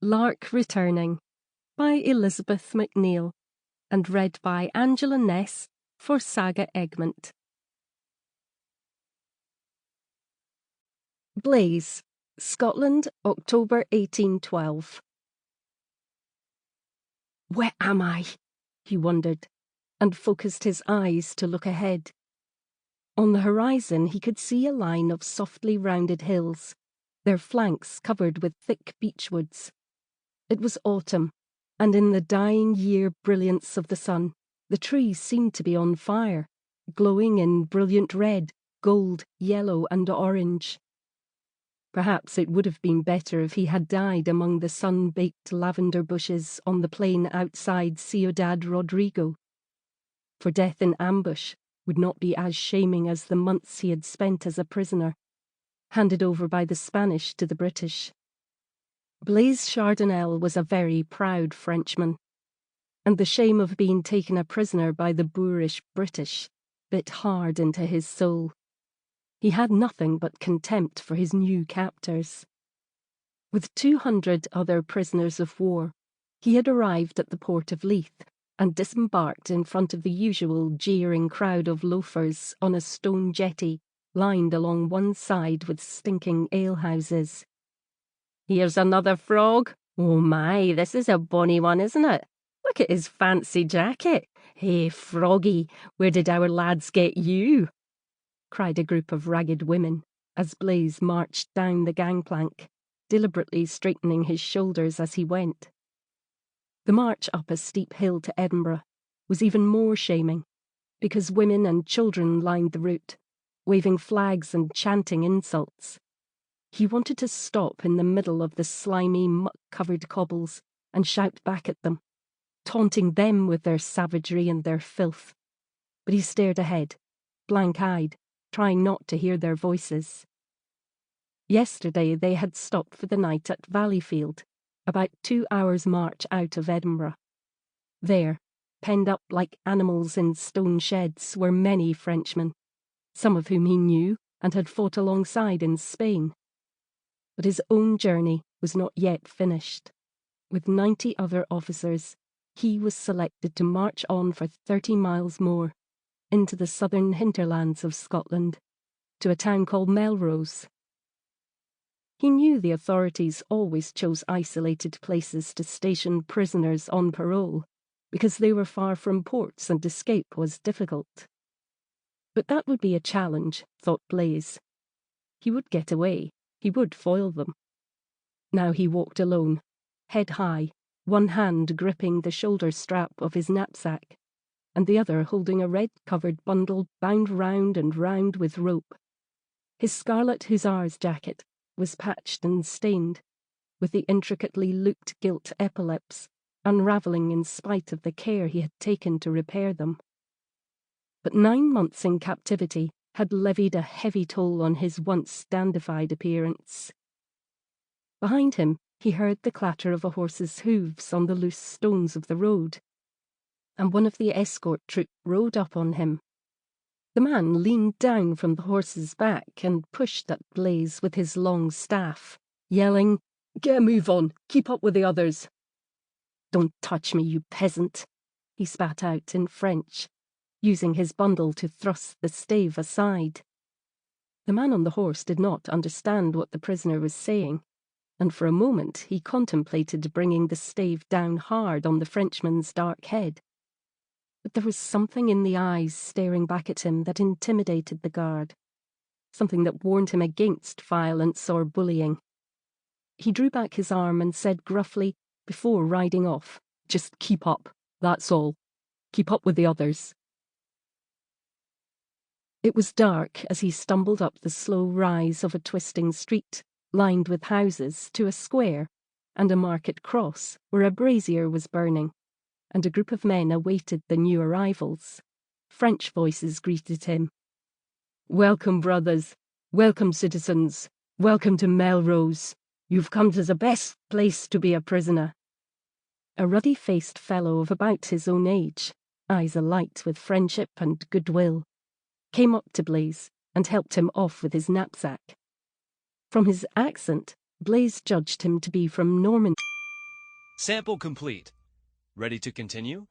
Lark Returning by Elisabeth McNeill and read by Angela Ness for SAGA Egmont. Blaze, Scotland, October 1812. Where am I? He wondered, and focused his eyes to look ahead. On the horizon he could see a line of softly rounded hills, their flanks covered with thick beechwoods. It was autumn, and in the dying year brilliance of the sun, the trees seemed to be on fire, glowing in brilliant red, gold, yellow, and orange. Perhaps it would have been better if he had died among the sun-baked lavender bushes on the plain outside Ciudad Rodrigo. For death in ambush would not be as shaming as the months he had spent as a prisoner, handed over by the Spanish to the British. Blaise Chardonnel was a very proud Frenchman, and the shame of being taken a prisoner by the boorish British bit hard into his soul. He had nothing but contempt for his new captors. With 200 other prisoners of war, he had arrived at the port of Leith and disembarked in front of the usual jeering crowd of loafers on a stone jetty lined along one side with stinking alehouses. "Here's another frog. Oh my, this is a bonny one, isn't it? Look at his fancy jacket. Hey, froggy, where did our lads get you?" cried a group of ragged women as Blaise marched down the gangplank, deliberately straightening his shoulders as he went. The march up a steep hill to Edinburgh was even more shaming, because women and children lined the route, waving flags and chanting insults. He wanted to stop in the middle of the slimy, muck-covered cobbles and shout back at them, taunting them with their savagery and their filth. But he stared ahead, blank-eyed, trying not to hear their voices. Yesterday they had stopped for the night at Valleyfield, about 2 hours' march out of Edinburgh. There, penned up like animals in stone sheds, were many Frenchmen, some of whom he knew and had fought alongside in Spain. But his own journey was not yet finished. With 90 other officers, he was selected to march on for 30 miles more, into the southern hinterlands of Scotland, to a town called Melrose. He knew the authorities always chose isolated places to station prisoners on parole, because they were far from ports and escape was difficult. But that would be a challenge, thought Blaise. He would get away. He would foil them. Now he walked alone, head high, one hand gripping the shoulder strap of his knapsack, and the other holding a red-covered bundle bound round and round with rope. His scarlet hussar's jacket was patched and stained, with the intricately looped gilt epaulettes unravelling in spite of the care he had taken to repair them. But 9 months in captivity had levied a heavy toll on his once dandified appearance. Behind him he heard the clatter of a horse's hooves on the loose stones of the road, and one of the escort troop rode up on him. The man leaned down from the horse's back and pushed at Blaise with his long staff, yelling, "Get a move on! Keep up with the others!" "Don't touch me, you peasant!" he spat out in French, using his bundle to thrust the stave aside. The man on the horse did not understand what the prisoner was saying, and for a moment he contemplated bringing the stave down hard on the Frenchman's dark head. But there was something in the eyes staring back at him that intimidated the guard, something that warned him against violence or bullying. He drew back his arm and said gruffly, before riding off, "Just keep up, that's all. Keep up with the others." It was dark as he stumbled up the slow rise of a twisting street, lined with houses, to a square, and a market cross, where a brazier was burning, and a group of men awaited the new arrivals. French voices greeted him. "Welcome, brothers. Welcome, citizens. Welcome to Melrose. You've come to the best place to be a prisoner." A ruddy-faced fellow of about his own age, eyes alight with friendship and goodwill, came up to Blaise and helped him off with his knapsack. From his accent, Blaise judged him to be from Normandy. Sample complete. Ready to continue?